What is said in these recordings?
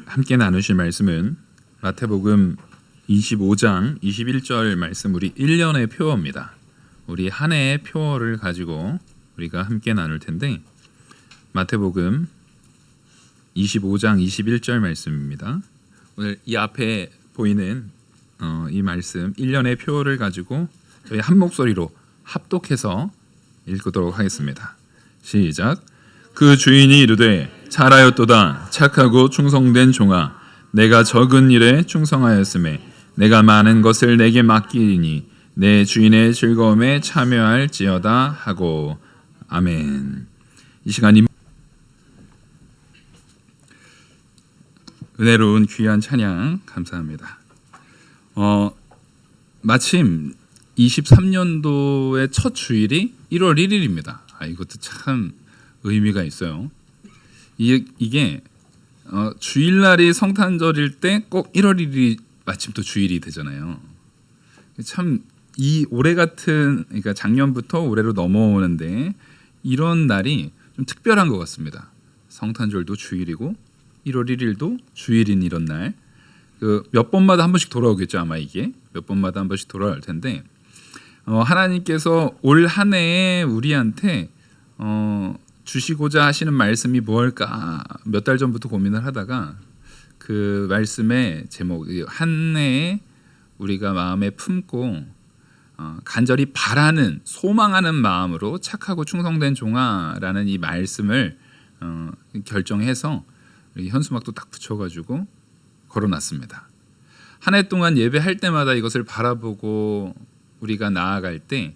함께 나누실 말씀은 마태복음 25장 21절 말씀, 우리 1년의 표어입니다. 우리 한 해의 표어를 가지고 우리가 함께 나눌 텐데, 마태복음 25장 21절 말씀입니다. 오늘 이 앞에 보이는 이 말씀 1년의 표어를 가지고 저희 한 목소리로 합독해서 읽도록 하겠습니다. 시작. 그 주인이 이르되 잘하였도다 착하고 충성된 종아, 내가 적은 일에 충성하였음에 내가 많은 것을 내게 맡기리니 내 주인의 즐거움에 참여할지어다 하고. 아멘. 이 시간 은혜로운 귀한 찬양 감사합니다. 마침 23년도의 첫 주일이 1월 1일입니다. 이것도 참 의미가 있어요. 이게 주일날이 성탄절일 때 꼭 1월 1일이 마침 또 주일이 되잖아요. 참 이 올해 같은, 그러니까 작년부터 올해로 넘어오는데 이런 날이 좀 특별한 것 같습니다. 성탄절도 주일이고 1월 1일도 주일인 이런 날, 몇 번마다 한 번씩 돌아오겠죠. 아마 이게 몇 번마다 한 번씩 돌아올 텐데, 하나님께서 올 한 해에 우리한테 주시고자 하시는 말씀이 뭘까 몇 달 전부터 고민을 하다가 그 말씀의 제목, 한 해에 우리가 마음에 품고 간절히 바라는, 소망하는 마음으로 착하고 충성된 종아라는 이 말씀을 결정해서 현수막도 딱 붙여가지고 걸어놨습니다. 한 해 동안 예배할 때마다 이것을 바라보고 우리가 나아갈 때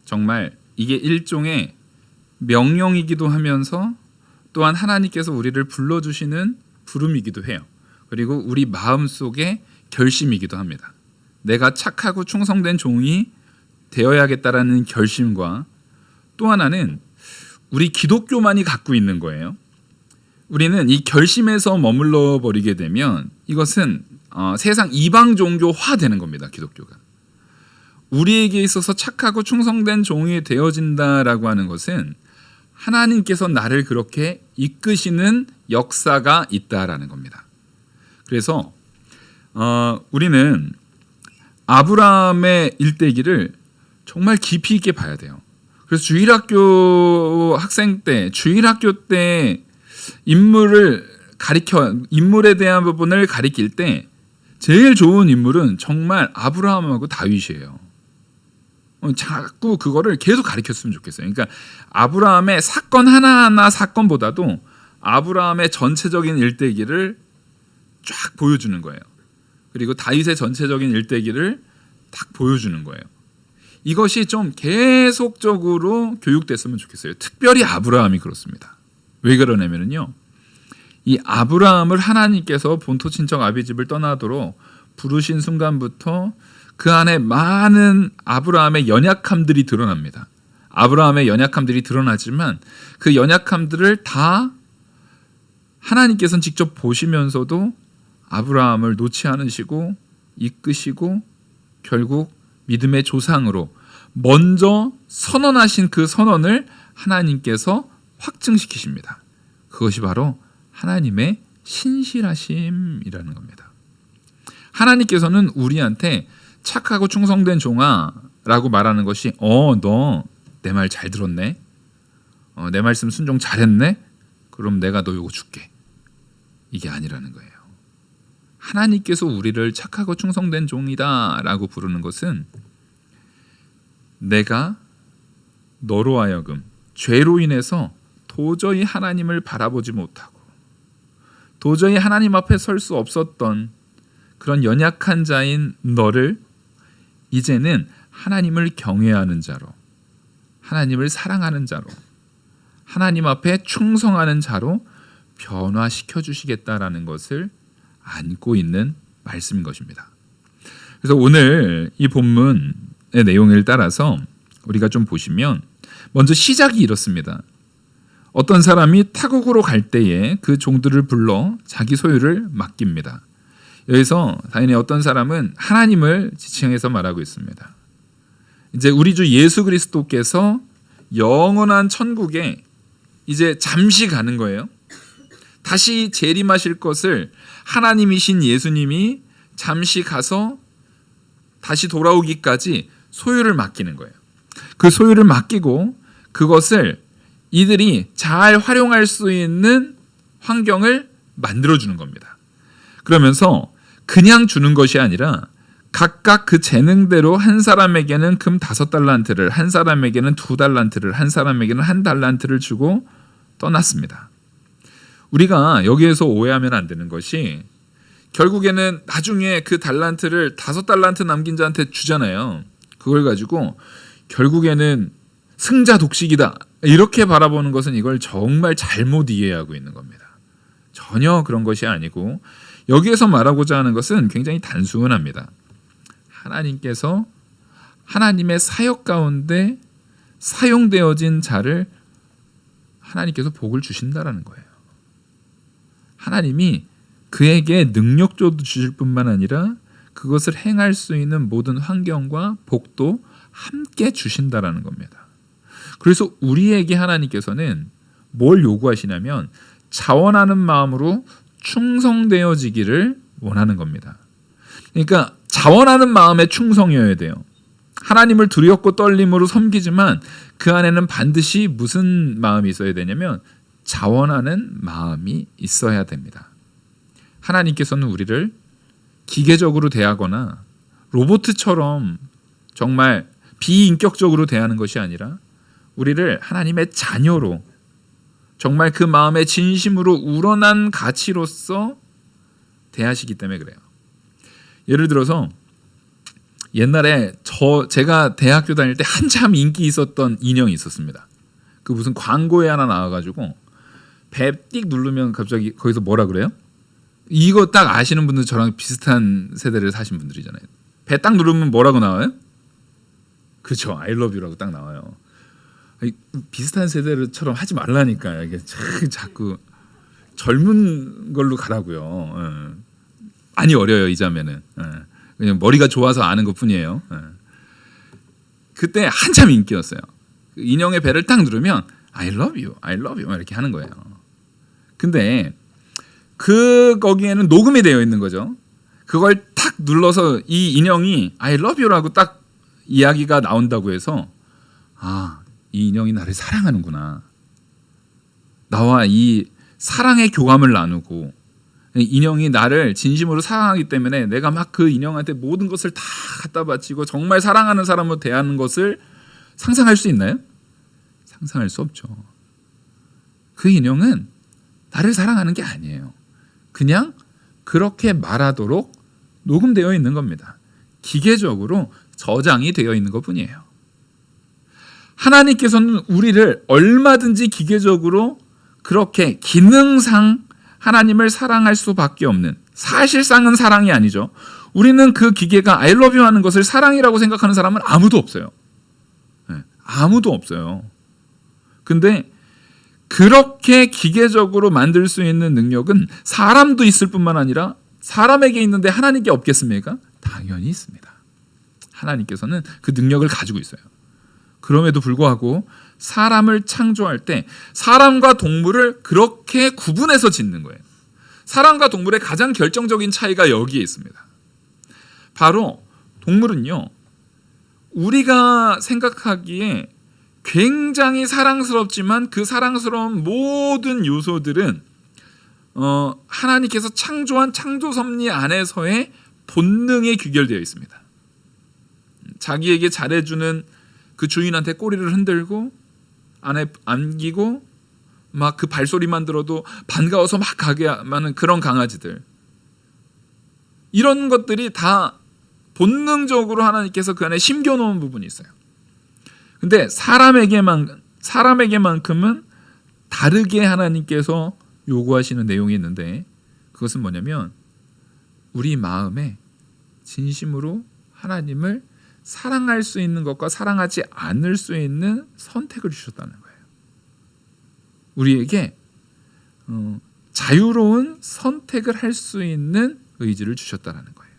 정말 이게 일종의 명령이기도 하면서 또한 하나님께서 우리를 불러주시는 부름이기도 해요. 그리고 우리 마음속의 결심이기도 합니다. 내가 착하고 충성된 종이 되어야겠다라는 결심과, 또 하나는 우리 기독교만이 갖고 있는 거예요. 우리는 이 결심에서 머물러 버리게 되면 이것은 세상 이방 종교화 되는 겁니다. 기독교가 우리에게 있어서 착하고 충성된 종이 되어진다라고 하는 것은 하나님께서 나를 그렇게 이끄시는 역사가 있다라는 겁니다. 그래서 우리는 아브라함의 일대기를 정말 깊이 있게 봐야 돼요. 그래서 주일학교 학생 때, 주일학교 때 인물에 대한 부분을 가리킬 때 제일 좋은 인물은 정말 아브라함하고 다윗이에요. 자꾸 그거를 계속 가르쳤으면 좋겠어요. 그러니까 아브라함의 사건 하나하나 사건보다도 아브라함의 전체적인 일대기를 쫙 보여주는 거예요. 그리고 다윗의 전체적인 일대기를 딱 보여주는 거예요. 이것이 좀 계속적으로 교육됐으면 좋겠어요. 특별히 아브라함이 그렇습니다. 왜 그러냐면요, 이 아브라함을 하나님께서 본토 친척 아비집을 떠나도록 부르신 순간부터 그 안에 많은 아브라함의 연약함들이 드러납니다. 아브라함의 연약함들이 드러나지만 그 연약함들을 다 하나님께서는 직접 보시면서도 아브라함을 놓지 않으시고 이끄시고 결국 믿음의 조상으로 먼저 선언하신 그 선언을 하나님께서 확증시키십니다. 그것이 바로 하나님의 신실하심이라는 겁니다. 하나님께서는 우리한테 착하고 충성된 종아라고 말하는 것이 너 내 말 잘 들었네, 내 말씀 순종 잘했네, 그럼 내가 너 요거 줄게, 이게 아니라는 거예요. 하나님께서 우리를 착하고 충성된 종이다 라고 부르는 것은 내가 너로 하여금 죄로 인해서 도저히 하나님을 바라보지 못하고 도저히 하나님 앞에 설 수 없었던 그런 연약한 자인 너를 이제는 하나님을 경외하는 자로, 하나님을 사랑하는 자로, 하나님 앞에 충성하는 자로 변화시켜 주시겠다라는 것을 안고 있는 말씀인 것입니다. 그래서 오늘 이 본문의 내용을 따라서 우리가 좀 보시면 먼저 시작이 이렇습니다. 어떤 사람이 타국으로 갈 때에 그 종들을 불러 자기 소유를 맡깁니다. 여기서 당연히 어떤 사람은 하나님을 지칭해서 말하고 있습니다. 이제 우리 주 예수 그리스도께서 영원한 천국에 이제 잠시 가는 거예요. 다시 재림하실 것을 하나님이신 예수님이 잠시 가서 다시 돌아오기까지 소유를 맡기는 거예요. 그 소유를 맡기고 그것을 이들이 잘 활용할 수 있는 환경을 만들어주는 겁니다. 그러면서 그냥 주는 것이 아니라 각각 그 재능대로 한 사람에게는 금 5달란트를, 한 사람에게는 2달란트를, 한 사람에게는 1달란트를 주고 떠났습니다. 우리가 여기에서 오해하면 안 되는 것이 결국에는 나중에 그 달란트를 5달란트 남긴 자한테 주잖아요. 그걸 가지고 결국에는 승자 독식이다 이렇게 바라보는 것은 이걸 정말 잘못 이해하고 있는 겁니다. 전혀 그런 것이 아니고 여기에서 말하고자 하는 것은 굉장히 단순합니다. 하나님께서 하나님의 사역 가운데 사용되어진 자를 하나님께서 복을 주신다라는 거예요. 하나님이 그에게 능력도 주실 뿐만 아니라 그것을 행할 수 있는 모든 환경과 복도 함께 주신다라는 겁니다. 그래서 우리에게 하나님께서는 뭘 요구하시냐면 자원하는 마음으로 충성되어지기를 원하는 겁니다. 그러니까 자원하는 마음에 충성이어야 돼요. 하나님을 두렵고 떨림으로 섬기지만 그 안에는 반드시 무슨 마음이 있어야 되냐면 자원하는 마음이 있어야 됩니다. 하나님께서는 우리를 기계적으로 대하거나 로봇처럼 정말 비인격적으로 대하는 것이 아니라 우리를 하나님의 자녀로 정말 그 마음의 진심으로 우러난 가치로서 대하시기 때문에 그래요. 예를 들어서 옛날에 제가 대학교 다닐 때 한참 인기 있었던 인형이 있었습니다. 그 무슨 광고에 하나 나와가지고 배 띡 누르면 갑자기 거기서 뭐라 그래요? 이거 딱 아시는 분들 저랑 비슷한 세대를 사신 분들이잖아요. 배 딱 누르면 뭐라고 나와요? 그렇죠. I love you라고 딱 나와요. 비슷한 세대처럼 하지 말라니까. 이게 자꾸 젊은 걸로 가라고요. 많이 어려요 이 자매는. 그냥 머리가 좋아서 아는 것뿐이에요. 그때 한참 인기였어요. 인형의 배를 딱 누르면 I love you, I love you 이렇게 하는 거예요. 근데 거기에는 녹음이 되어 있는 거죠. 그걸 탁 눌러서 이 인형이 I love you라고 딱 이야기가 나온다고 해서 이 인형이 나를 사랑하는구나. 나와 이 사랑의 교감을 나누고 인형이 나를 진심으로 사랑하기 때문에 내가 막 그 인형한테 모든 것을 다 갖다 바치고 정말 사랑하는 사람으로 대하는 것을 상상할 수 있나요? 상상할 수 없죠. 그 인형은 나를 사랑하는 게 아니에요. 그냥 그렇게 말하도록 녹음되어 있는 겁니다. 기계적으로 저장이 되어 있는 것뿐이에요. 하나님께서는 우리를 얼마든지 기계적으로 그렇게 기능상 하나님을 사랑할 수밖에 없는, 사실상은 사랑이 아니죠. 우리는 그 기계가 I love you 하는 것을 사랑이라고 생각하는 사람은 아무도 없어요. 아무도 없어요. 근데 그렇게 기계적으로 만들 수 있는 능력은 사람도 있을 뿐만 아니라 사람에게 있는데 하나님께 없겠습니까? 당연히 있습니다. 하나님께서는 그 능력을 가지고 있어요. 그럼에도 불구하고 사람을 창조할 때 사람과 동물을 그렇게 구분해서 짓는 거예요. 사람과 동물의 가장 결정적인 차이가 여기에 있습니다. 바로 동물은요, 우리가 생각하기에 굉장히 사랑스럽지만 그 사랑스러운 모든 요소들은 하나님께서 창조한 창조 섭리 안에서의 본능에 귀결되어 있습니다. 자기에게 잘해주는 그 주인한테 꼬리를 흔들고 안에 안기고 막 그 발소리만 들어도 반가워서 막 가게 하는 그런 강아지들, 이런 것들이 다 본능적으로 하나님께서 그 안에 심겨놓은 부분이 있어요. 근데 사람에게만큼은 다르게 하나님께서 요구하시는 내용이 있는데, 그것은 뭐냐면 우리 마음에 진심으로 하나님을 사랑할 수 있는 것과 사랑하지 않을 수 있는 선택을 주셨다는 거예요. 우리에게 자유로운 선택을 할 수 있는 의지를 주셨다는 거예요.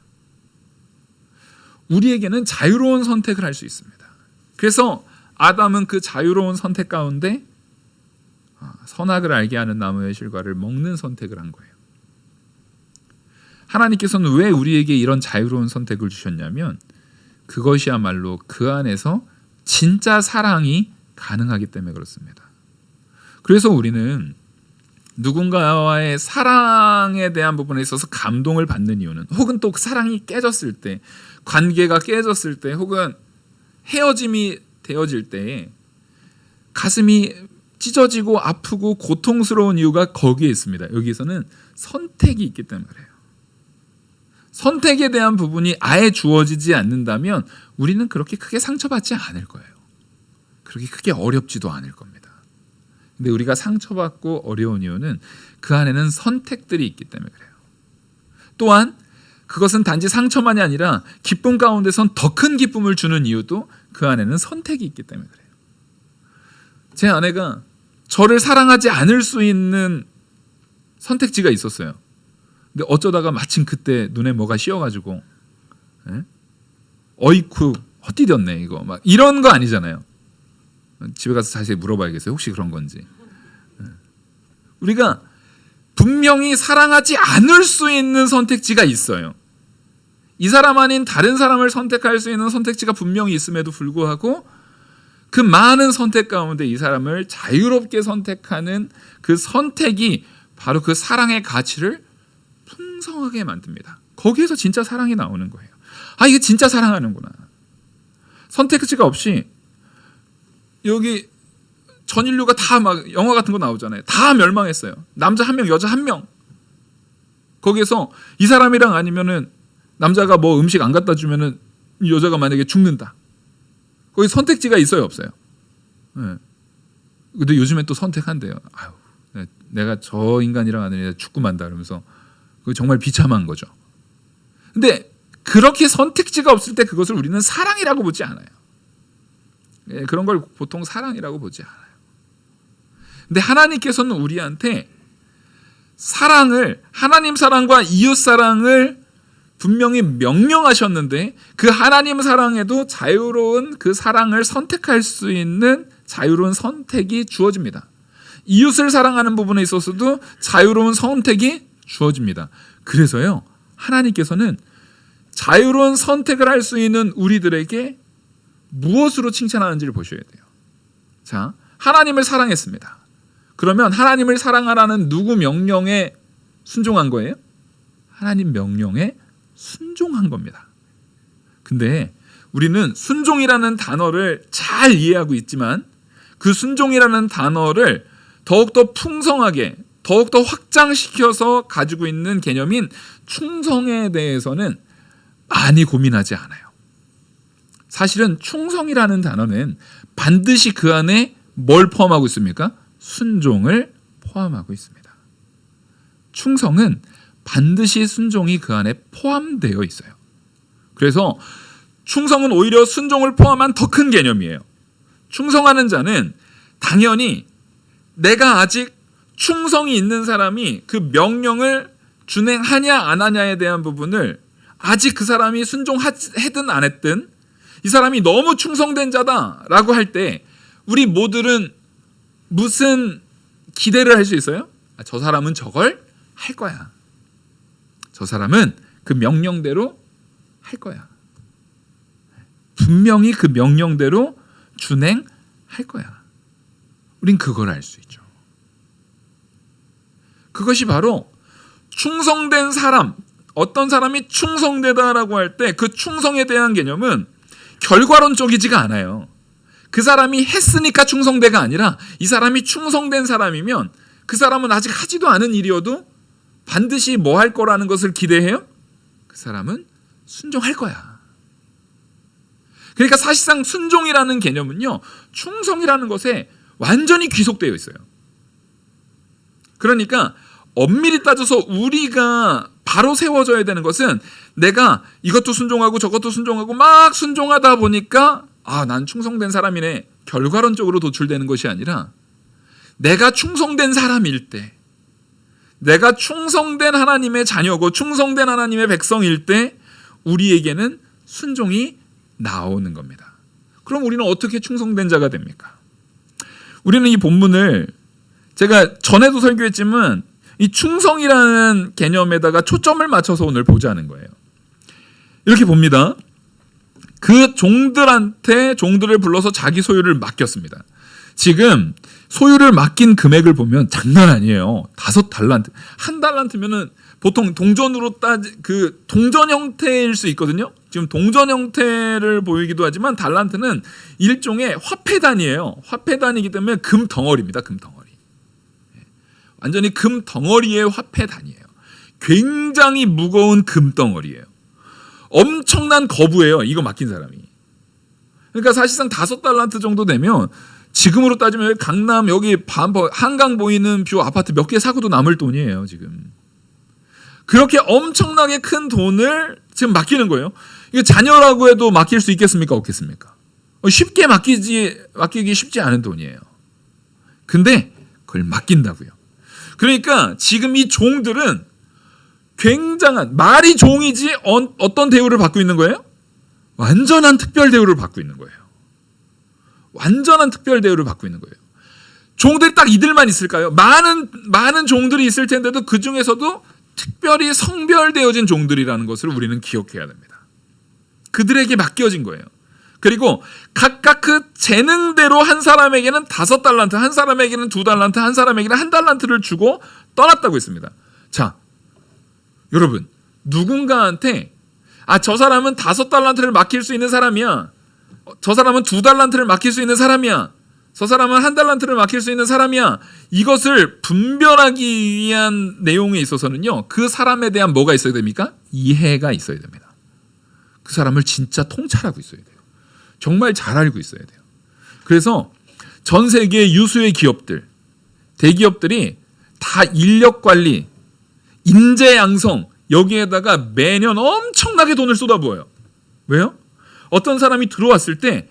우리에게는 자유로운 선택을 할 수 있습니다. 그래서 아담은 그 자유로운 선택 가운데 선악을 알게 하는 나무의 실과를 먹는 선택을 한 거예요. 하나님께서는 왜 우리에게 이런 자유로운 선택을 주셨냐면 그것이야말로 그 안에서 진짜 사랑이 가능하기 때문에 그렇습니다. 그래서 우리는 누군가와의 사랑에 대한 부분에 있어서 감동을 받는 이유는, 혹은 또 그 사랑이 깨졌을 때, 관계가 깨졌을 때, 혹은 헤어짐이 되어질 때 가슴이 찢어지고 아프고 고통스러운 이유가 거기에 있습니다. 여기서는 선택이 있기 때문에 그래요. 선택에 대한 부분이 아예 주어지지 않는다면 우리는 그렇게 크게 상처받지 않을 거예요. 그렇게 크게 어렵지도 않을 겁니다. 근데 우리가 상처받고 어려운 이유는 그 안에는 선택들이 있기 때문에 그래요. 또한 그것은 단지 상처만이 아니라 기쁨 가운데선 더 큰 기쁨을 주는 이유도 그 안에는 선택이 있기 때문에 그래요. 제 아내가 저를 사랑하지 않을 수 있는 선택지가 있었어요. 근데 어쩌다가 마침 그때 눈에 뭐가 씌어가지고 어이쿠 헛디뎠네 이거 막 이런 거 아니잖아요. 집에 가서 자세히 물어봐야겠어요. 혹시 그런 건지. 우리가 분명히 사랑하지 않을 수 있는 선택지가 있어요. 이 사람 아닌 다른 사람을 선택할 수 있는 선택지가 분명히 있음에도 불구하고 그 많은 선택 가운데 이 사람을 자유롭게 선택하는 그 선택이 바로 그 사랑의 가치를 풍성하게 만듭니다. 거기에서 진짜 사랑이 나오는 거예요. 아, 이게 진짜 사랑하는구나. 선택지가 없이 여기 전 인류가 다 막 영화 같은 거 나오잖아요. 다 멸망했어요. 남자 한 명, 여자 한 명. 거기에서 이 사람이랑 아니면은 남자가 뭐 음식 안 갖다 주면은 이 여자가 만약에 죽는다. 거기 선택지가 있어요, 없어요? 네. 근데 요즘엔 또 선택한대요. 아유, 내가 저 인간이랑 하느니 죽고 만다 그러면서 그거 정말 비참한 거죠. 근데 그렇게 선택지가 없을 때 그것을 우리는 사랑이라고 보지 않아요. 예, 그런 걸 보통 사랑이라고 보지 않아요. 근데 하나님께서는 우리한테 사랑을, 하나님 사랑과 이웃 사랑을 분명히 명령하셨는데 그 하나님 사랑에도 자유로운 그 사랑을 선택할 수 있는 자유로운 선택이 주어집니다. 이웃을 사랑하는 부분에 있어서도 자유로운 선택이 주어집니다. 그래서요, 하나님께서는 자유로운 선택을 할 수 있는 우리들에게 무엇으로 칭찬하는지를 보셔야 돼요. 자, 하나님을 사랑했습니다. 그러면 하나님을 사랑하라는 누구 명령에 순종한 거예요? 하나님 명령에 순종한 겁니다. 근데 우리는 순종이라는 단어를 잘 이해하고 있지만 그 순종이라는 단어를 더욱더 풍성하게, 더욱더 확장시켜서 가지고 있는 개념인 충성에 대해서는 많이 고민하지 않아요. 사실은 충성이라는 단어는 반드시 그 안에 뭘 포함하고 있습니까? 순종을 포함하고 있습니다. 충성은 반드시 순종이 그 안에 포함되어 있어요. 그래서 충성은 오히려 순종을 포함한 더 큰 개념이에요. 충성하는 자는 당연히 내가 아직 충성이 있는 사람이 그 명령을 준행하냐 안 하냐에 대한 부분을 아직 그 사람이 순종하든 안 했든 이 사람이 너무 충성된 자다라고 할 때 우리 모두는 무슨 기대를 할 수 있어요? 저 사람은 저걸 할 거야. 저 사람은 그 명령대로 할 거야. 분명히 그 명령대로 준행할 거야. 우린 그걸 알 수 있죠. 그것이 바로 충성된 사람, 어떤 사람이 충성되다라고 할 때 그 충성에 대한 개념은 결과론적이지가 않아요. 그 사람이 했으니까 충성대가 아니라 이 사람이 충성된 사람이면 그 사람은 아직 하지도 않은 일이어도 반드시 뭐 할 거라는 것을 기대해요? 그 사람은 순종할 거야. 그러니까 사실상 순종이라는 개념은요, 충성이라는 것에 완전히 귀속되어 있어요. 그러니까 엄밀히 따져서 우리가 바로 세워져야 되는 것은 내가 이것도 순종하고 저것도 순종하고 막 순종하다 보니까 난 충성된 사람이네, 결과론적으로 도출되는 것이 아니라 내가 충성된 사람일 때, 내가 충성된 하나님의 자녀고 충성된 하나님의 백성일 때 우리에게는 순종이 나오는 겁니다. 그럼 우리는 어떻게 충성된 자가 됩니까? 우리는 이 본문을 제가 전에도 설교했지만 이 충성이라는 개념에다가 초점을 맞춰서 오늘 보자는 거예요. 이렇게 봅니다. 그 종들한테 종들을 불러서 자기 소유를 맡겼습니다. 지금 소유를 맡긴 금액을 보면 장난 아니에요. 5달란트. 1달란트면은 보통 동전으로 그 동전 형태일 수 있거든요. 지금 동전 형태를 보이기도 하지만 달란트는 일종의 화폐 단위예요. 화폐 단위이기 때문에 금 덩어리입니다. 금 덩어리. 완전히 금 덩어리의 화폐 단위예요. 굉장히 무거운 금 덩어리예요. 엄청난 거부예요. 이거 맡긴 사람이. 그러니까 사실상 5달란트 정도 되면 지금으로 따지면 강남 여기 한강 보이는 뷰 아파트 몇 개 사고도 남을 돈이에요. 지금. 그렇게 엄청나게 큰 돈을 지금 맡기는 거예요. 이게 자녀라고 해도 맡길 수 있겠습니까? 없겠습니까? 쉽게 맡기기 쉽지 않은 돈이에요. 근데 그걸 맡긴다고요. 그러니까 지금 이 종들은 굉장한, 말이 종이지 어떤 대우를 받고 있는 거예요? 완전한 특별 대우를 받고 있는 거예요. 완전한 특별 대우를 받고 있는 거예요. 종들이 딱 이들만 있을까요? 많은 종들이 있을 텐데도 그 중에서도 특별히 성별되어진 종들이라는 것을 우리는 기억해야 됩니다. 그들에게 맡겨진 거예요. 그리고 각각 그 재능대로 한 사람에게는 5달란트, 한 사람에게는 2달란트, 한 사람에게는 1달란트를 주고 떠났다고 했습니다. 자, 여러분, 누군가한테 저 사람은 5달란트를 맡길 수 있는 사람이야. 저 사람은 2달란트를 맡길 수 있는 사람이야. 저 사람은 1달란트를 맡길 수 있는 사람이야. 이것을 분별하기 위한 내용에 있어서는요. 그 사람에 대한 뭐가 있어야 됩니까? 이해가 있어야 됩니다. 그 사람을 진짜 통찰하고 있어야 돼요. 정말 잘 알고 있어야 돼요. 그래서 전 세계 유수의 기업들, 대기업들이 다 인력 관리, 인재 양성 여기에다가 매년 엄청나게 돈을 쏟아부어요. 왜요? 어떤 사람이 들어왔을 때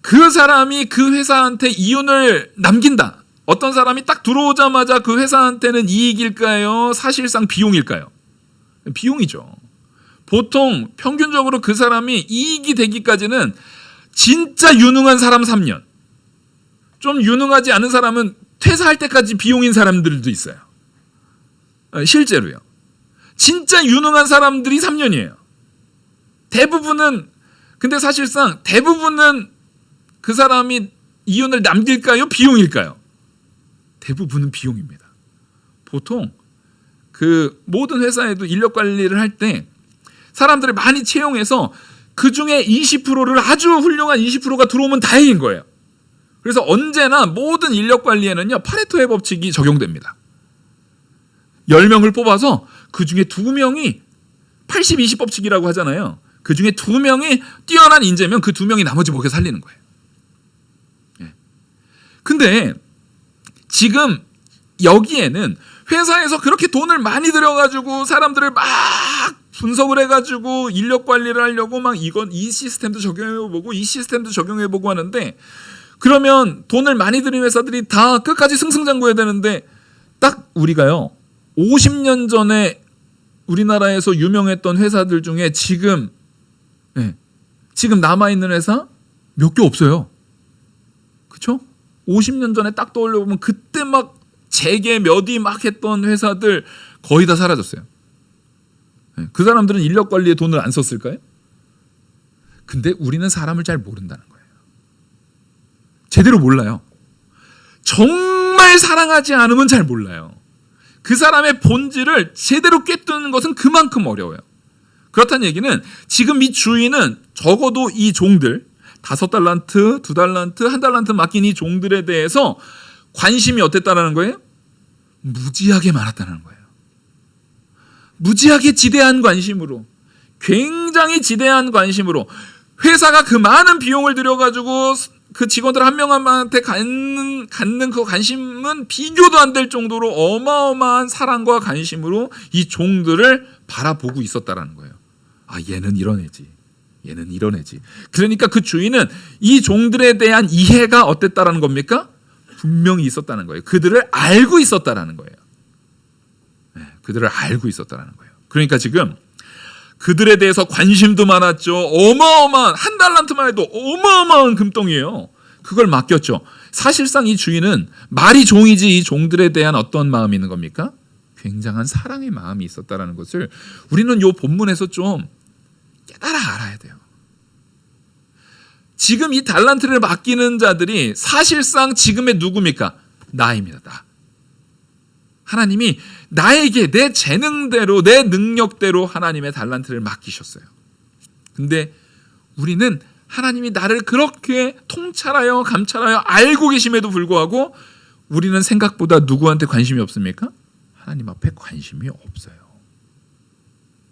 그 사람이 그 회사한테 이윤을 남긴다. 어떤 사람이 딱 들어오자마자 그 회사한테는 이익일까요? 사실상 비용일까요? 비용이죠. 보통 평균적으로 그 사람이 이익이 되기까지는 진짜 유능한 사람 3년, 좀 유능하지 않은 사람은 퇴사할 때까지 비용인 사람들도 있어요. 실제로요. 진짜 유능한 사람들이 3년이에요. 근데 사실상 대부분은 그 사람이 이윤을 남길까요? 비용일까요? 대부분은 비용입니다. 보통 그 모든 회사에도 인력 관리를 할 때 사람들을 많이 채용해서 그 중에 20%를 아주 훌륭한 20%가 들어오면 다행인 거예요. 그래서 언제나 모든 인력 관리에는요, 파레토의 법칙이 적용됩니다. 10명을 뽑아서 그 중에 2명이 80-20 법칙이라고 하잖아요. 그 중에 2명이 뛰어난 인재면 그 2명이 나머지 먹여 살리는 거예요. 근데 지금 여기에는 회사에서 그렇게 돈을 많이 들여가지고 사람들을 막 분석을 해가지고 인력 관리를 하려고 막 이 시스템도 적용해보고 이 시스템도 적용해보고 하는데, 그러면 돈을 많이 들인 회사들이 다 끝까지 승승장구해야 되는데, 딱 우리가요 50년 전에 우리나라에서 유명했던 회사들 중에 지금 남아있는 회사 몇 개 없어요. 그렇죠? 50년 전에 딱 떠올려보면 그때 막 재계 몇위 막 했던 회사들 거의 다 사라졌어요. 그 사람들은 인력 관리에 돈을 안 썼을까요? 근데 우리는 사람을 잘 모른다는 거예요. 제대로 몰라요. 정말 사랑하지 않으면 잘 몰라요. 그 사람의 본질을 제대로 꿰뚫는 것은 그만큼 어려워요. 그렇다는 얘기는 지금 이 주인은 적어도 이 종들 5달란트, 2달란트, 1달란트 맡긴 이 종들에 대해서 관심이 어땠다라는 거예요? 무지하게 많았다는 거예요. 무지하게 지대한 관심으로, 굉장히 지대한 관심으로 회사가 그 많은 비용을 들여가지고 그 직원들 한 명 한 명한테 갖는 그 관심은 비교도 안 될 정도로 어마어마한 사랑과 관심으로 이 종들을 바라보고 있었다라는 거예요. 얘는 이런 애지. 얘는 이런 애지. 그러니까 그 주인은 이 종들에 대한 이해가 어땠다라는 겁니까? 분명히 있었다는 거예요. 그들을 알고 있었다라는 거예요. 그들을 알고 있었다라는 거예요. 그러니까 지금 그들에 대해서 관심도 많았죠. 어마어마한 1달란트만 해도 어마어마한 금덩이에요. 그걸 맡겼죠. 사실상 이 주인은 말이 종이지 이 종들에 대한 어떤 마음이 있는 겁니까? 굉장한 사랑의 마음이 있었다라는 것을 우리는 이 본문에서 좀 깨달아 알아야 돼요. 지금 이 달란트를 맡기는 자들이 사실상 지금의 누굽니까? 나입니다. 나. 하나님이 나에게 내 재능대로 내 능력대로 하나님의 달란트를 맡기셨어요. 근데 우리는 하나님이 나를 그렇게 통찰하여 감찰하여 알고 계심에도 불구하고 우리는 생각보다 누구한테 관심이 없습니까? 하나님 앞에 관심이 없어요.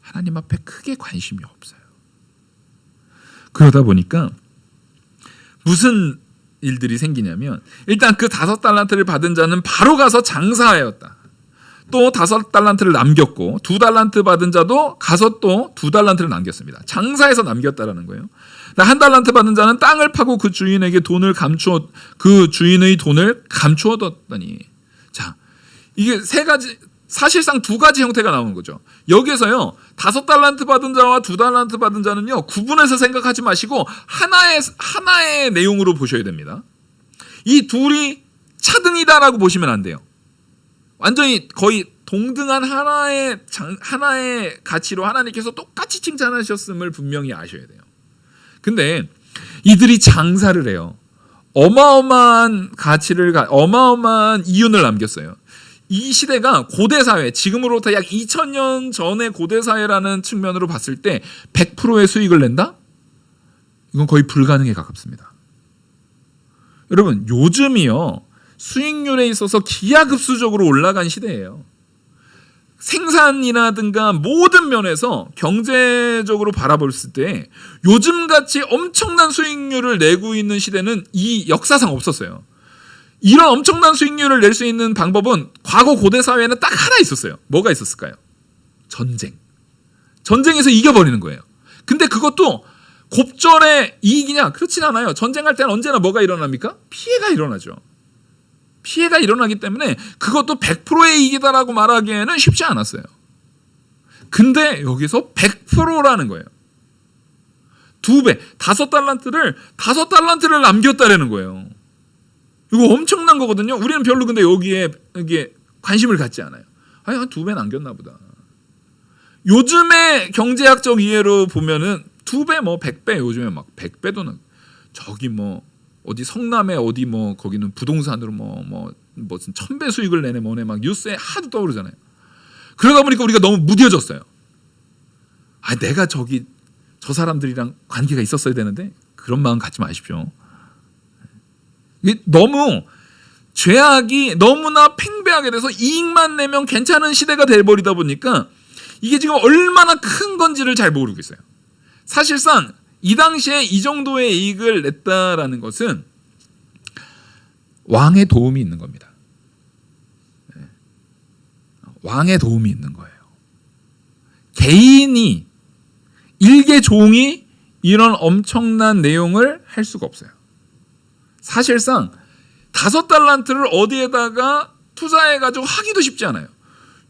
하나님 앞에 크게 관심이 없어요. 그러다 보니까 무슨 일들이 생기냐면 일단 그 5달란트를 받은 자는 바로 가서 장사하였다. 또 5달란트를 남겼고 2달란트 받은 자도 가서 또 2달란트를 남겼습니다. 장사해서 남겼다라는 거예요. 1달란트 받은 자는 땅을 파고 그 주인에게 그 주인의 돈을 감추어뒀더니, 자, 이게 세 가지, 사실상 2가지 형태가 나오는 거죠. 여기에서요 5달란트 받은 자와 2달란트 받은 자는요 구분해서 생각하지 마시고 하나의 내용으로 보셔야 됩니다. 이 둘이 차등이다라고 보시면 안 돼요. 완전히 거의 동등한 하나의 가치로 하나님께서 똑같이 칭찬하셨음을 분명히 아셔야 돼요. 근데 이들이 장사를 해요. 어마어마한 어마어마한 이윤을 남겼어요. 이 시대가 고대사회, 지금으로부터 약 2000년 전의 고대사회라는 측면으로 봤을 때 100%의 수익을 낸다? 이건 거의 불가능에 가깝습니다. 여러분, 요즘이요 수익률에 있어서 기하급수적으로 올라간 시대예요. 생산이라든가 모든 면에서 경제적으로 바라봤을 때 요즘같이 엄청난 수익률을 내고 있는 시대는 이 역사상 없었어요. 이런 엄청난 수익률을 낼 수 있는 방법은 과거 고대 사회에는 딱 하나 있었어요. 뭐가 있었을까요? 전쟁. 전쟁에서 이겨버리는 거예요. 근데 그것도 곱절의 이익이냐? 그렇진 않아요. 전쟁할 때는 언제나 뭐가 일어납니까? 피해가 일어나죠. 피해가 일어나기 때문에 그것도 100%의 이익이다라고 말하기에는 쉽지 않았어요. 근데 여기서 100%라는 거예요. 2배, 5달란트를 남겼다라는 거예요. 이거 엄청난 거거든요. 우리는 별로 근데 여기에 관심을 갖지 않아요. 아니, 한 2배 남겼나 보다. 요즘의 경제학적 이해로 보면은 2배, 100배, 요즘에 막 100배도 저기 어디 성남에 어디 거기는 부동산으로 무슨 1000배 수익을 내네 뭐네 막 뉴스에 하도 떠오르잖아요. 그러다 보니까 우리가 너무 무뎌졌어요. 아, 내가 저 사람들이랑 관계가 있었어야 되는데 그런 마음 갖지 마십시오. 너무 죄악이 너무나 팽배하게 돼서 이익만 내면 괜찮은 시대가 돼버리다 보니까 이게 지금 얼마나 큰 건지를 잘 모르고 있어요. 사실상 이 당시에 이 정도의 이익을 냈다라는 것은 왕의 도움이 있는 겁니다. 왕의 도움이 있는 거예요. 개인이 일개 종이 이런 엄청난 내용을 할 수가 없어요. 사실상 5달란트를 어디에다가 투자해가지고 하기도 쉽지 않아요.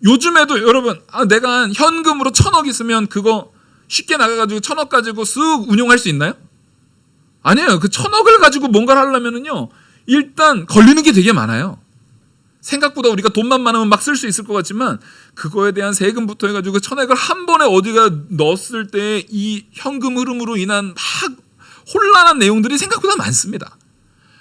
요즘에도 여러분, 내가 현금으로 1000억 있으면 그거 쉽게 나가가지고 1000억 가지고 쓱 운용할 수 있나요? 아니에요. 그 1000억을 가지고 뭔가를 하려면은요, 일단 걸리는 게 되게 많아요. 생각보다 우리가 돈만 많으면 막 쓸 수 있을 것 같지만 그거에 대한 세금부터 해가지고 1000억을 한 번에 어디가 넣었을 때 이 현금 흐름으로 인한 막 혼란한 내용들이 생각보다 많습니다.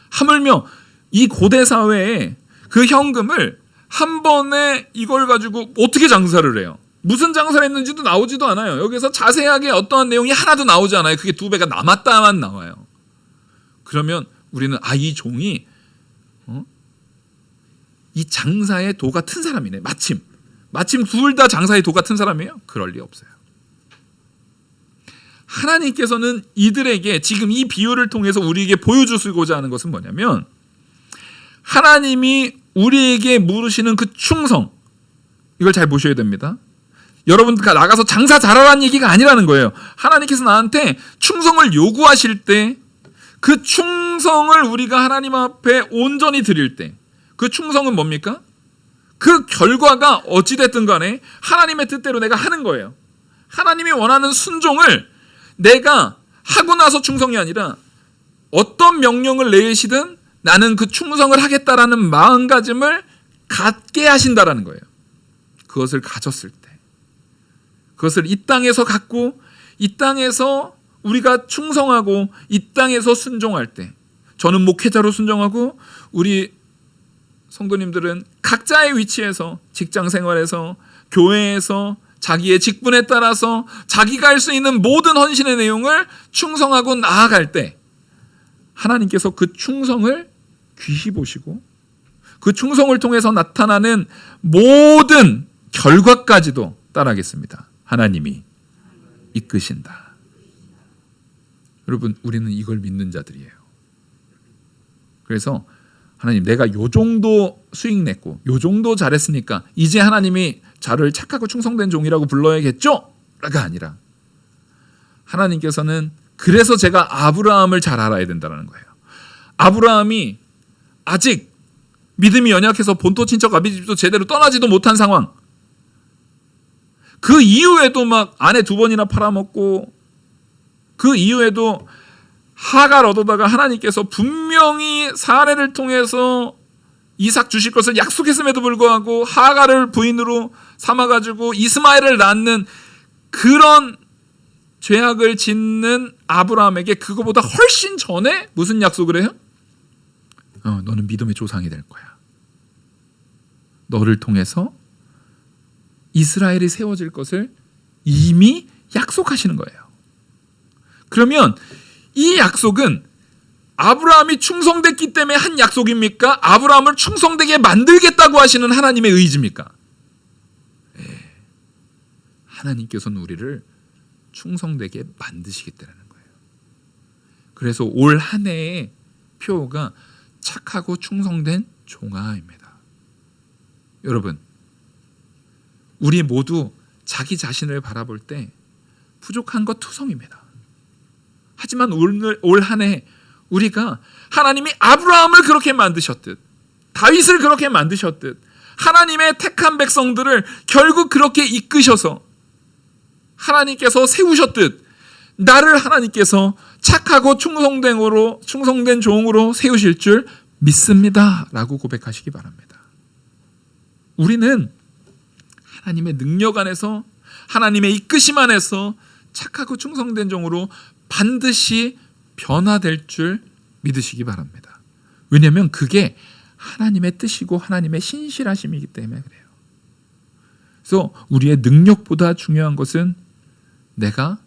하물며 이 고대 사회에 그 현금을 한 번에 이걸 가지고 어떻게 장사를 해요? 무슨 장사를 했는지도 나오지도 않아요. 여기서 자세하게 어떠한 내용이 하나도 나오지 않아요. 그게 2배가 남았다만 나와요. 그러면 우리는 이 종이 이 장사의 도 같은 사람이네. 마침 둘 다 장사의 도 같은 사람이에요? 그럴 리 없어요. 하나님께서는 이들에게 지금 이 비유를 통해서 우리에게 보여주시고자 하는 것은 뭐냐면 하나님이 우리에게 물으시는 그 충성, 이걸 잘 보셔야 됩니다. 여러분가 나가서 장사 잘하라는 얘기가 아니라는 거예요. 하나님께서 나한테 충성을 요구하실 때 그 충성을 우리가 하나님 앞에 온전히 드릴 때 그 충성은 뭡니까? 그 결과가 어찌됐든 간에 하나님의 뜻대로 내가 하는 거예요. 하나님이 원하는 순종을 내가 하고 나서 충성이 아니라 어떤 명령을 내리시든 나는 그 충성을 하겠다라는 마음가짐을 갖게 하신다라는 거예요. 그것을 가졌을 때, 그것을 이 땅에서 갖고 이 땅에서 우리가 충성하고 이 땅에서 순종할 때, 저는 목회자로 순종하고 우리 성도님들은 각자의 위치에서, 직장 생활에서, 교회에서 자기의 직분에 따라서 자기가 할 수 있는 모든 헌신의 내용을 충성하고 나아갈 때 하나님께서 그 충성을 귀히 보시고 그 충성을 통해서 나타나는 모든 결과까지도 따라하겠습니다. 하나님이 이끄신다. 여러분, 우리는 이걸 믿는 자들이에요. 그래서 하나님, 내가 요 정도 수익 냈고 요 정도 잘했으니까 이제 하나님이 저를 착하고 충성된 종이라고 불러야겠죠? 가 아니라 하나님께서는 그래서 제가 아브라함을 잘 알아야 된다는 거예요. 아브라함이 아직 믿음이 연약해서 본토 친척 아비 집도 제대로 떠나지도 못한 상황, 그 이후에도 막 아내 2번이나 팔아먹고, 그 이후에도 하갈 얻어다가 하나님께서 분명히 사례를 통해서 이삭 주실 것을 약속했음에도 불구하고 하갈을 부인으로 삼아가지고 이스마엘을 낳는 그런 죄악을 짓는 아브라함에게 그거보다 훨씬 전에 무슨 약속을 해요? 너는 믿음의 조상이 될 거야. 너를 통해서 이스라엘이 세워질 것을 이미 약속하시는 거예요. 그러면 이 약속은 아브라함이 충성됐기 때문에 한 약속입니까? 아브라함을 충성되게 만들겠다고 하시는 하나님의 의지입니까? 네. 하나님께서는 우리를 충성되게 만드시겠다는 거예요. 그래서 올 한 해의 표어가 착하고 충성된 종아입니다. 여러분, 우리 모두 자기 자신을 바라볼 때 부족한 것 투성입니다. 하지만 올 한 해 우리가 하나님이 아브라함을 그렇게 만드셨듯, 다윗을 그렇게 만드셨듯, 하나님의 택한 백성들을 결국 그렇게 이끄셔서 하나님께서 세우셨듯 나를 하나님께서 착하고 충성된 종으로 세우실 줄 믿습니다 라고 고백하시기 바랍니다. 우리는 하나님의 능력 안에서, 하나님의 이끄심 안에서 착하고 충성된 종으로 반드시 변화될 줄 믿으시기 바랍니다. 왜냐하면 그게 하나님의 뜻이고 하나님의 신실하심이기 때문에 그래요. 그래서 우리의 능력보다 중요한 것은 내가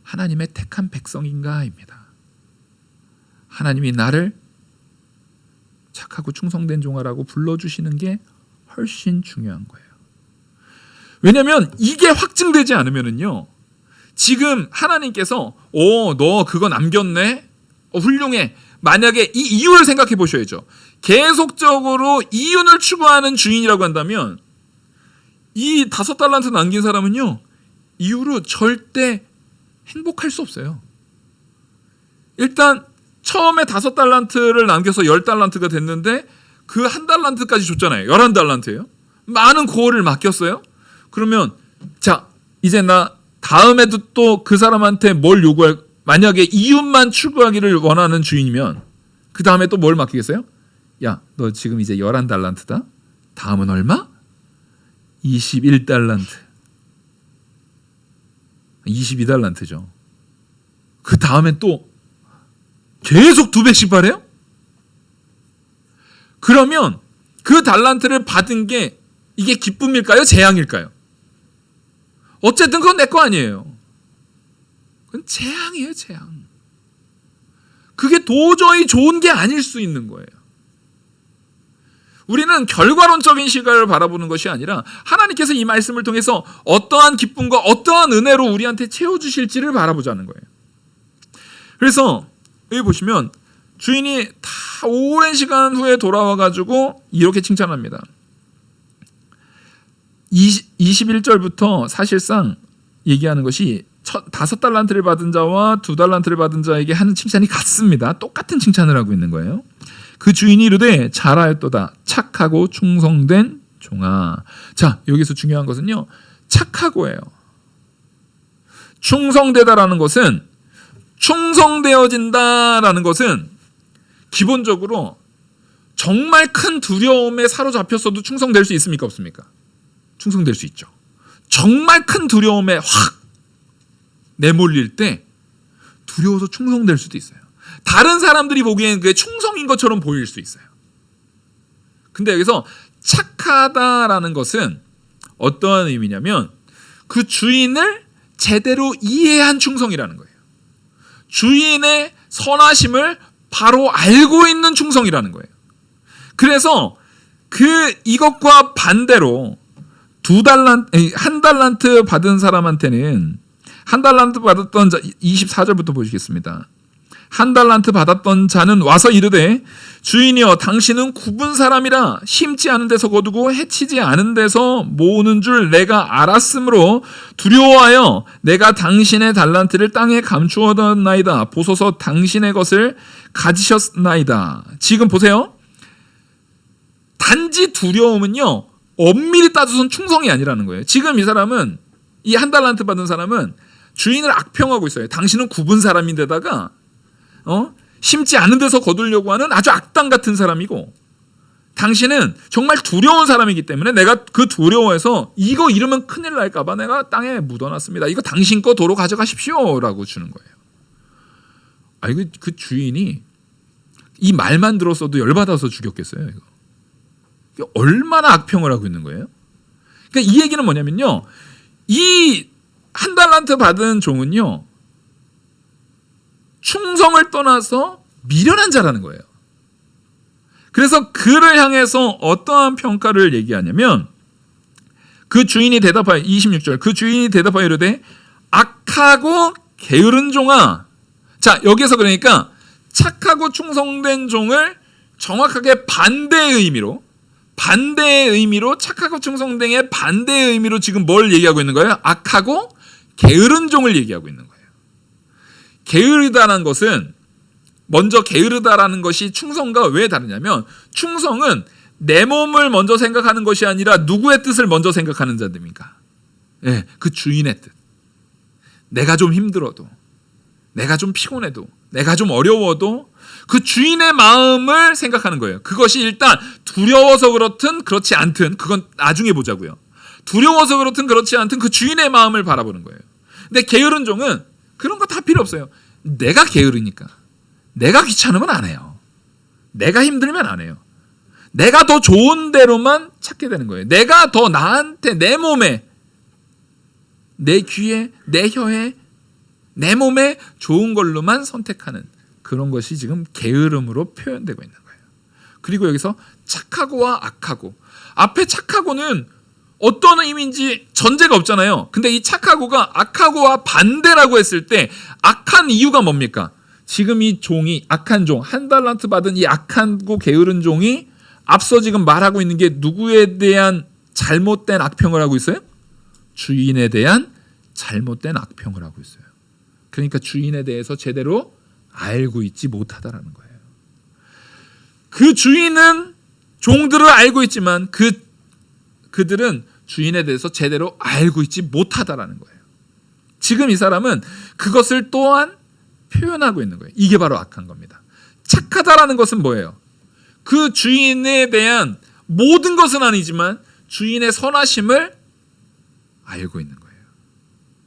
하나님의 택한 백성인가입니다. 하나님이 나를 착하고 충성된 종아라고 불러주시는 게 훨씬 중요한 거예요. 왜냐하면 이게 확증되지 않으면요, 지금 하나님께서 너 그거 남겼네? 훌륭해. 만약에 이 이유를 생각해 보셔야죠. 계속적으로 이윤을 추구하는 주인이라고 한다면 이 5달란트 남긴 사람은요, 이후로 절대 행복할 수 없어요. 일단 처음에 5달란트를 남겨서 10달란트가 됐는데 그 1달란트까지 줬잖아요. 11달란트예요. 많은 고을을 맡겼어요. 그러면 자, 이제 나 다음에도 또 그 사람한테 뭘 요구할, 만약에 이윤만 추구하기를 원하는 주인이면 그 다음에 또 뭘 맡기겠어요? 야, 너 지금 이제 11달란트다. 다음은 얼마? 21달란트. 22달란트죠. 그 다음에 또 계속 2배씩 바래요? 그러면 그 달란트를 받은 게 이게 기쁨일까요? 재앙일까요? 어쨌든 그건 내 거 아니에요. 그건 재앙이에요, 재앙. 그게 도저히 좋은 게 아닐 수 있는 거예요. 우리는 결과론적인 시각을 바라보는 것이 아니라 하나님께서 이 말씀을 통해서 어떠한 기쁨과 어떠한 은혜로 우리한테 채워주실지를 바라보자는 거예요. 그래서 여기 보시면 주인이 다 오랜 시간 후에 돌아와가지고 이렇게 칭찬합니다. 21절부터 사실상 얘기하는 것이 5달란트를 받은 자와 2달란트를 받은 자에게 하는 칭찬이 같습니다. 똑같은 칭찬을 하고 있는 거예요. 그 주인이 이르되 잘하였도다. 착하고 충성된 종아. 자, 여기서 중요한 것은요, 착하고예요. 충성되다라는 것은, 충성되어진다라는 것은 기본적으로 정말 큰 두려움에 사로잡혔어도 충성될 수 있습니까? 없습니까? 충성될 수 있죠. 정말 큰 두려움에 확 내몰릴 때 두려워서 충성될 수도 있어요. 다른 사람들이 보기에는 그게 충성인 것처럼 보일 수 있어요. 근데 여기서 착하다라는 것은 어떠한 의미냐면 그 주인을 제대로 이해한 충성이라는 거예요. 주인의 선하심을 바로 알고 있는 충성이라는 거예요. 그래서 이것과 반대로 한 달란트 받은 사람한테는 한 달란트 받았던 자 24절부터 보시겠습니다. 한 달란트 받았던 자는 와서 이르되 주인이여 당신은 굽은 사람이라 심지 않은 데서 거두고 해치지 않은 데서 모으는 줄 내가 알았으므로 두려워하여 내가 당신의 달란트를 땅에 감추었나이다. 보소서 당신의 것을 가지셨나이다. 지금 보세요. 단지 두려움은요 엄밀히 따져서는 충성이 아니라는 거예요. 지금 이 사람은 이 한 달란트 받은 사람은 주인을 악평하고 있어요. 당신은 굽은 사람인데다가 심지 않은 데서 거두려고 하는 아주 악당 같은 사람이고 당신은 정말 두려운 사람이기 때문에 내가 그 두려워해서 이거 잃으면 큰일 날까 봐 내가 땅에 묻어놨습니다. 이거 당신 거 도로 가져가십시오 라고 주는 거예요. 이거 그 주인이 이 말만 들었어도 열받아서 죽였겠어요. 이거 얼마나 악평을 하고 있는 거예요. 그러니까 이 얘기는 뭐냐면요. 이 한 달란트 받은 종은요. 충성을 떠나서 미련한 자라는 거예요. 그래서 그를 향해서 어떠한 평가를 얘기하냐면 그 주인이 대답하여 26절 그 주인이 대답하여 이르되 악하고 게으른 종아. 자 여기서 그러니까 착하고 충성된 종을 정확하게 반대의 의미로 착하고 충성된의 반대의 의미로 지금 뭘 얘기하고 있는 거예요? 악하고 게으른 종을 얘기하고 있는 거예요. 게으르다는 것은 먼저 게으르다라는 것이 충성과 왜 다르냐면 충성은 내 몸을 먼저 생각하는 것이 아니라 누구의 뜻을 먼저 생각하는 자들입니까? 예, 그 주인의 뜻. 내가 좀 힘들어도 내가 좀 피곤해도 내가 좀 어려워도 그 주인의 마음을 생각하는 거예요. 그것이 일단 두려워서 그렇든 그렇지 않든 그건 나중에 보자고요. 두려워서 그렇든 그렇지 않든 그 주인의 마음을 바라보는 거예요. 근데 게으른 종은 그런 거 다 필요 없어요. 내가 게으르니까. 내가 귀찮으면 안 해요. 내가 힘들면 안 해요. 내가 더 좋은 대로만 찾게 되는 거예요. 내가 더 나한테 내 몸에 내 귀에 내 혀에 내 몸에 좋은 걸로만 선택하는 그런 것이 지금 게으름으로 표현되고 있는 거예요. 그리고 여기서 착하고와 악하고 앞에 착하고는 어떤 의미인지 전제가 없잖아요. 근데 이 착하고가 악하고와 반대라고 했을 때 악한 이유가 뭡니까? 지금 이 종이 악한 종, 한 달란트 받은 이 악하고 게으른 종이 앞서 지금 말하고 있는 게 누구에 대한 잘못된 악평을 하고 있어요? 주인에 대한 잘못된 악평을 하고 있어요. 그러니까 주인에 대해서 제대로 알고 있지 못하다라는 거예요. 그 주인은 종들을 알고 있지만 그들은 주인에 대해서 제대로 알고 있지 못하다라는 거예요. 지금 이 사람은 그것을 또한 표현하고 있는 거예요. 이게 바로 악한 겁니다. 착하다라는 것은 뭐예요? 그 주인에 대한 모든 것은 아니지만 주인의 선하심을 알고 있는 거예요.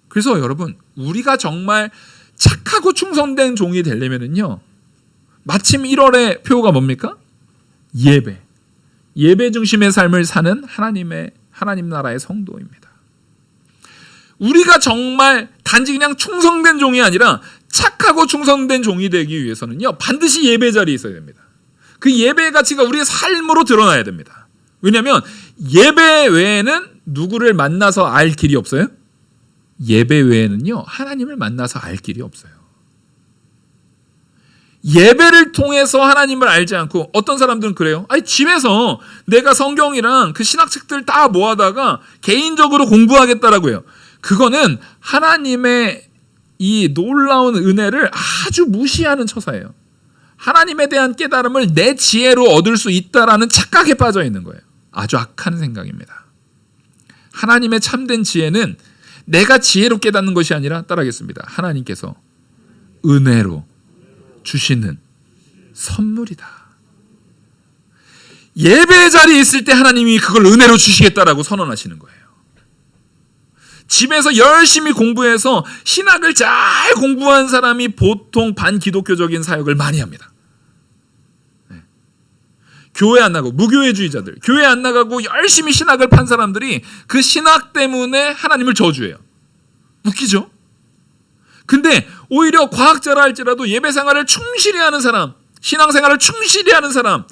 그래서 여러분 우리가 정말 착하고 충성된 종이 되려면은요. 마침 1월의 표가 뭡니까? 예배 중심의 삶을 사는 하나님 나라의 성도입니다. 우리가 정말 단지 그냥 충성된 종이 아니라 착하고 충성된 종이 되기 위해서는요. 반드시 예배 자리에 있어야 됩니다. 그 예배의 가치가 우리의 삶으로 드러나야 됩니다. 왜냐하면 예배 외에는 누구를 만나서 알 길이 없어요? 예배 외에는요. 하나님을 만나서 알 길이 없어요. 예배를 통해서 하나님을 알지 않고 어떤 사람들은 그래요. 집에서 내가 성경이랑 그 신학책들 다 모아다가 개인적으로 공부하겠다라고 해요. 그거는 하나님의 이 놀라운 은혜를 아주 무시하는 처사예요. 하나님에 대한 깨달음을 내 지혜로 얻을 수 있다라는 착각에 빠져 있는 거예요. 아주 악한 생각입니다. 하나님의 참된 지혜는 내가 지혜로 깨닫는 것이 아니라 따라하겠습니다. 하나님께서 은혜로 주시는 선물이다. 예배 자리에 있을 때 하나님이 그걸 은혜로 주시겠다라고 선언하시는 거예요. 집에서 열심히 공부해서 신학을 잘 공부한 사람이 보통 반기독교적인 사역을 많이 합니다. 네. 교회 안 나가고, 무교회주의자들, 교회 안 나가고 열심히 신학을 판 사람들이 그 신학 때문에 하나님을 저주해요. 웃기죠? 근데 오히려 과학자라 할지라도 예배 생활을 충실히 하는 사람, 신앙 생활을 충실히 하는 사람,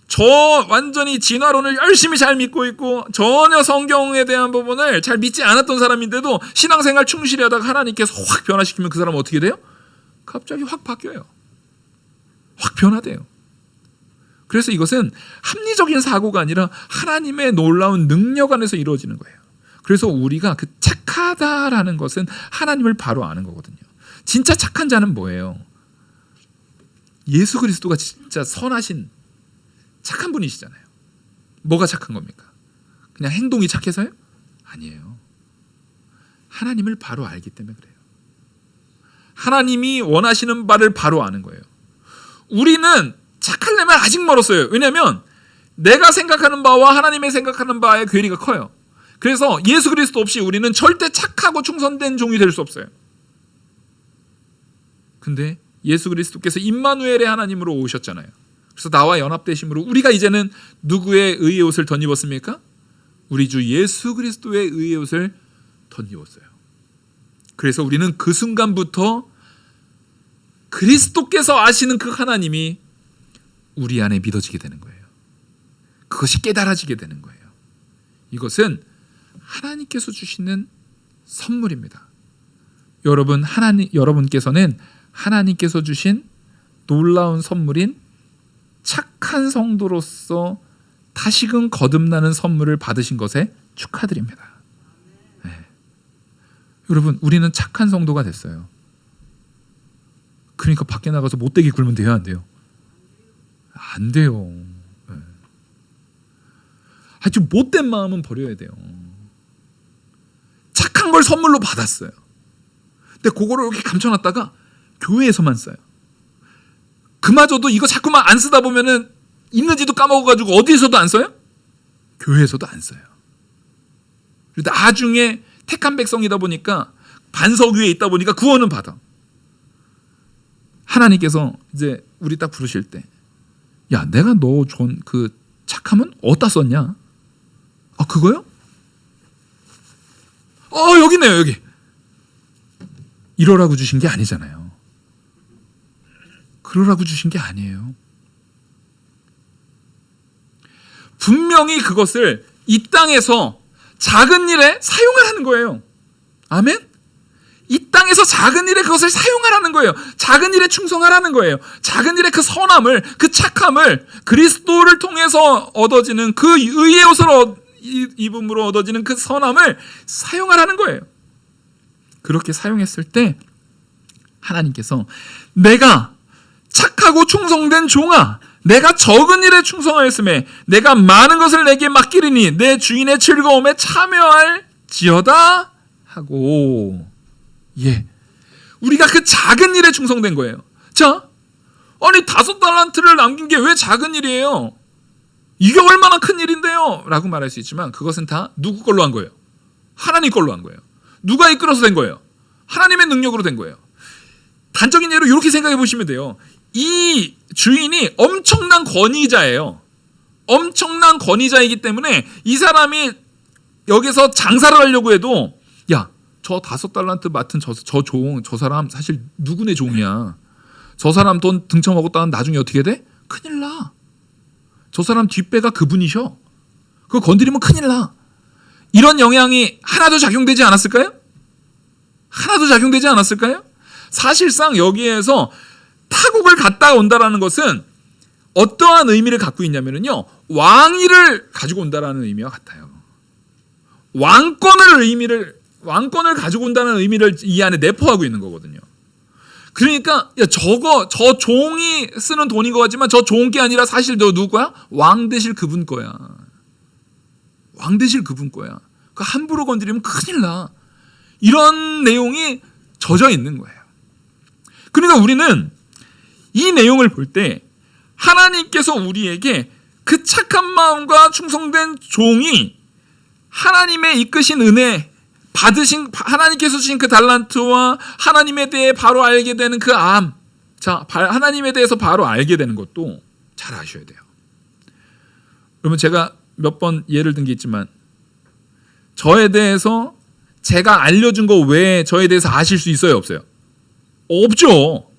저 완전히 진화론을 열심히 잘 믿고 있고 전혀 성경에 대한 부분을 잘 믿지 않았던 사람인데도 신앙생활 충실히 하다가 하나님께서 확 변화시키면 그 사람은 어떻게 돼요? 갑자기 확 바뀌어요. 확 변화돼요. 그래서 이것은 합리적인 사고가 아니라 하나님의 놀라운 능력 안에서 이루어지는 거예요. 그래서 우리가 그 착하다라는 것은 하나님을 바로 아는 거거든요. 진짜 착한 자는 뭐예요? 예수 그리스도가 진짜 선하신 착한 분이시잖아요. 뭐가 착한 겁니까? 그냥 행동이 착해서요? 아니에요. 하나님을 바로 알기 때문에 그래요. 하나님이 원하시는 바를 바로 아는 거예요. 우리는 착하려면 아직 멀었어요. 왜냐하면 내가 생각하는 바와 하나님의 생각하는 바의 괴리가 커요. 그래서 예수 그리스도 없이 우리는 절대 착하고 충성된 종이 될 수 없어요. 근데 예수 그리스도께서 임마누엘의 하나님으로 오셨잖아요. 그래서 나와 연합되심으로 우리가 이제는 누구의 의의 옷을 덧입었습니까? 우리 주 예수 그리스도의 의의 옷을 덧입었어요. 그래서 우리는 그 순간부터 그리스도께서 아시는 그 하나님이 우리 안에 믿어지게 되는 거예요. 그것이 깨달아지게 되는 거예요. 이것은 하나님께서 주시는 선물입니다. 여러분께서는 하나님께서 주신 놀라운 선물인 착한 성도로서 다시금 거듭나는 선물을 받으신 것에 축하드립니다. 네. 여러분, 우리는 착한 성도가 됐어요. 그러니까 밖에 나가서 못되게 굴면 돼요, 안 돼요? 안 돼요. 네. 아주 못된 마음은 버려야 돼요. 착한 걸 선물로 받았어요. 근데 그거를 이렇게 감춰놨다가 교회에서만 써요. 그마저도 이거 자꾸만 안 쓰다 보면은 있는지도 까먹어가지고 어디에서도 안 써요? 교회에서도 안 써요. 그리고 나중에 택한 백성이다 보니까 반석 위에 있다 보니까 구원은 받아. 하나님께서 이제 우리 딱 부르실 때, 야, 내가 너 준 그 착함은 어디다 썼냐? 아, 그거요? 여기 있네요, 여기. 이러라고 주신 게 아니잖아요. 그러라고 주신 게 아니에요. 분명히 그것을 이 땅에서 작은 일에 사용하라는 거예요. 아멘? 이 땅에서 작은 일에 그것을 사용하라는 거예요. 작은 일에 충성하라는 거예요. 작은 일에 그 선함을, 그 착함을 그리스도를 통해서 얻어지는 그 의의 옷을 입음으로 얻어지는 그 선함을 사용하라는 거예요. 그렇게 사용했을 때 하나님께서 내가 착하고 충성된 종아, 내가 적은 일에 충성하였음에 내가 많은 것을 내게 맡기리니 내 주인의 즐거움에 참여할지어다 하고, 우리가 그 작은 일에 충성된 거예요. 자, 아니 5달란트를 남긴 게 왜 작은 일이에요? 이게 얼마나 큰 일인데요? 라고 말할 수 있지만 그것은 다 누구 걸로 한 거예요? 하나님 걸로 한 거예요. 누가 이끌어서 된 거예요? 하나님의 능력으로 된 거예요. 단적인 예로 이렇게 생각해 보시면 돼요. 이 주인이 엄청난 권위자예요. 엄청난 권위자이기 때문에 이 사람이 여기서 장사를 하려고 해도, 야, 저 5달란트 맡은 저 사람 사실 누구네 종이야. 저 사람 돈 등쳐먹었다는 나중에 어떻게 돼? 큰일 나. 저 사람 뒷배가 그분이셔. 그거 건드리면 큰일 나. 이런 영향이 하나도 작용되지 않았을까요? 하나도 작용되지 않았을까요? 사실상 여기에서 타국을 갔다 온다라는 것은 어떠한 의미를 갖고 있냐면요, 왕위를 가지고 온다라는 의미와 같아요. 왕권을 가지고 온다는 의미를 이 안에 내포하고 있는 거거든요. 그러니까 저 종이 쓰는 돈인 것 같지만 저 좋은 게 아니라 사실 너 누구 거야? 왕 되실 그분 거야. 왕 되실 그분 거야. 그 함부로 건드리면 큰일 나. 이런 내용이 젖어 있는 거예요. 그러니까 우리는 이 내용을 볼 때 하나님께서 우리에게 그 착한 마음과 충성된 종이 하나님의 이끄신 은혜, 받으신 하나님께서 주신 그 달란트와 하나님에 대해 바로 알게 되는 그 암, 자, 하나님에 대해서 바로 알게 되는 것도 잘 아셔야 돼요. 그러면 제가 몇 번 예를 든 게 있지만, 저에 대해서 제가 알려준 거 외에 저에 대해서 아실 수 있어요, 없어요? 없죠.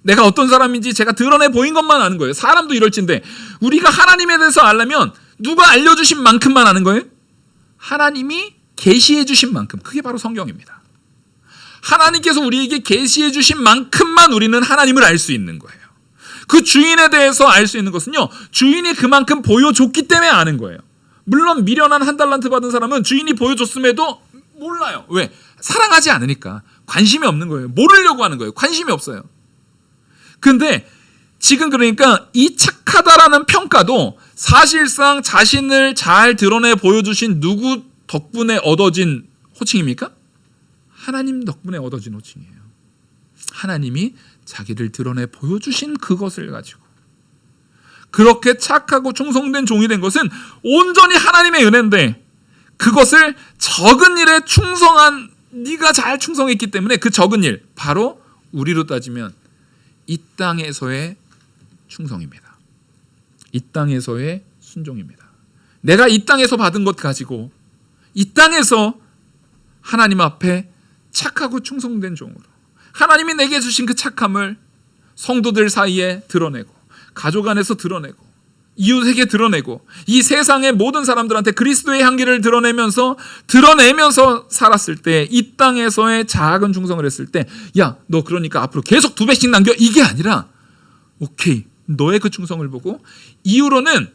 내가 어떤 사람인지 제가 드러내 보인 것만 아는 거예요. 사람도 이럴진데 우리가 하나님에 대해서 알려면 누가 알려주신 만큼만 아는 거예요? 하나님이 계시해 주신 만큼. 그게 바로 성경입니다. 하나님께서 우리에게 계시해 주신 만큼만 우리는 하나님을 알 수 있는 거예요. 그 주인에 대해서 알 수 있는 것은요, 주인이 그만큼 보여줬기 때문에 아는 거예요. 물론 미련한 한 달란트 받은 사람은 주인이 보여줬음에도 몰라요. 왜? 사랑하지 않으니까. 관심이 없는 거예요. 모르려고 하는 거예요. 관심이 없어요. 근데 지금 그러니까 이 착하다라는 평가도 사실상 자신을 잘 드러내 보여주신 누구 덕분에 얻어진 호칭입니까? 하나님 덕분에 얻어진 호칭이에요. 하나님이 자기를 드러내 보여주신 그것을 가지고 그렇게 착하고 충성된 종이 된 것은 온전히 하나님의 은혜인데, 그것을 적은 일에 충성한 네가 잘 충성했기 때문에 그 적은 일, 바로 우리로 따지면 이 땅에서의 충성입니다. 이 땅에서의 순종입니다. 내가 이 땅에서 받은 것 가지고 이 땅에서 하나님 앞에 착하고 충성된 종으로 하나님이 내게 주신 그 착함을 성도들 사이에 드러내고, 가족 안에서 드러내고, 이웃에게 드러내고, 이 세상의 모든 사람들한테 그리스도의 향기를 드러내면서 살았을 때, 이 땅에서의 작은 충성을 했을 때, 야, 너 그러니까 앞으로 계속 2배씩 남겨, 이게 아니라 오케이, 너의 그 충성을 보고 이후로는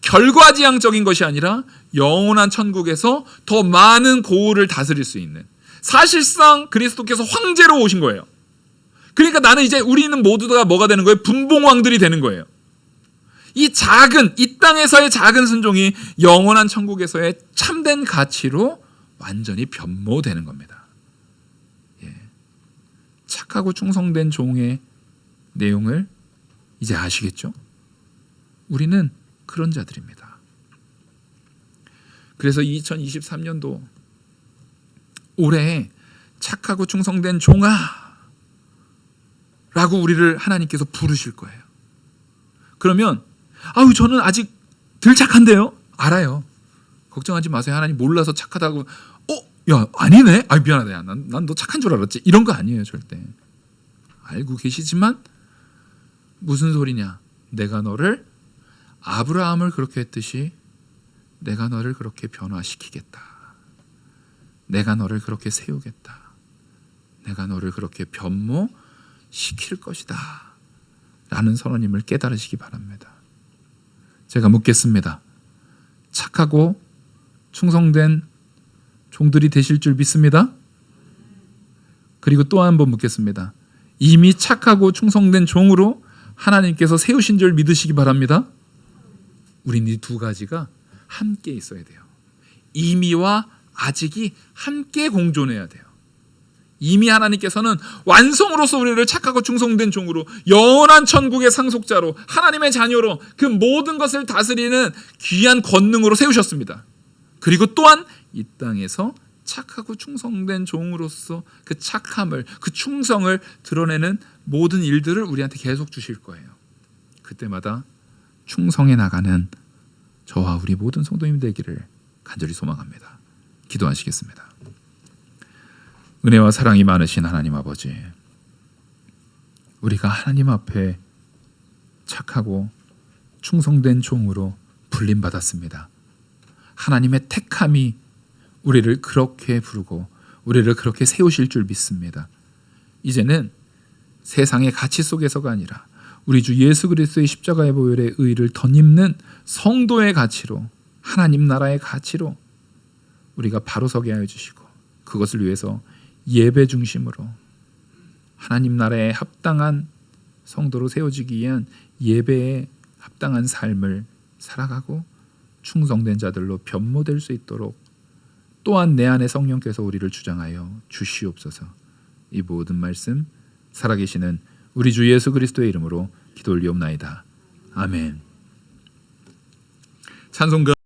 결과지향적인 것이 아니라 영원한 천국에서 더 많은 고을을 다스릴 수 있는, 사실상 그리스도께서 황제로 오신 거예요. 그러니까 나는 이제 우리는 모두 다 뭐가 되는 거예요? 분봉왕들이 되는 거예요. 이 땅에서의 작은 순종이 영원한 천국에서의 참된 가치로 완전히 변모되는 겁니다. 예. 착하고 충성된 종의 내용을 이제 아시겠죠? 우리는 그런 자들입니다. 그래서 2023년도 올해 착하고 충성된 종아 라고 우리를 하나님께서 부르실 거예요. 그러면 아유, 저는 아직 덜 착한데요? 알아요. 걱정하지 마세요. 하나님 몰라서 착하다고. 야, 아니네. 아, 미안하다. 야, 난 너 착한 줄 알았지. 이런 거 아니에요, 절대. 알고 계시지만 무슨 소리냐? 내가 너를 아브라함을 그렇게 했듯이 내가 너를 그렇게 변화시키겠다. 내가 너를 그렇게 세우겠다. 내가 너를 그렇게 변모시킬 것이다. 라는 선언임을 깨달으시기 바랍니다. 제가 묻겠습니다. 착하고 충성된 종들이 되실 줄 믿습니다. 그리고 또 한 번 묻겠습니다. 이미 착하고 충성된 종으로 하나님께서 세우신 줄 믿으시기 바랍니다. 우린 이 두 가지가 함께 있어야 돼요. 이미와 아직이 함께 공존해야 돼요. 이미 하나님께서는 완성으로서 우리를 착하고 충성된 종으로, 영원한 천국의 상속자로, 하나님의 자녀로, 그 모든 것을 다스리는 귀한 권능으로 세우셨습니다. 그리고 또한 이 땅에서 착하고 충성된 종으로서 그 착함을, 그 충성을 드러내는 모든 일들을 우리한테 계속 주실 거예요. 그때마다 충성해 나가는 저와 우리 모든 성도님 되기를 간절히 소망합니다. 기도하시겠습니다. 은혜와 사랑이 많으신 하나님 아버지, 우리가 하나님 앞에 착하고 충성된 종으로 불림받았습니다. 하나님의 택함이 우리를 그렇게 부르고 우리를 그렇게 세우실 줄 믿습니다. 이제는 세상의 가치 속에서가 아니라 우리 주 예수 그리스도의 십자가의 보혈의 의를 덧입는 성도의 가치로, 하나님 나라의 가치로 우리가 바로 서게 하여 주시고, 그것을 위해서 예배 중심으로 하나님 나라에 합당한 성도로 세워지기 위한 예배에 합당한 삶을 살아가고 충성된 자들로 변모될 수 있도록 또한 내 안에 성령께서 우리를 주장하여 주시옵소서. 이 모든 말씀 살아계시는 우리 주 예수 그리스도의 이름으로 기도 올리옵나이다. 아멘. 찬송가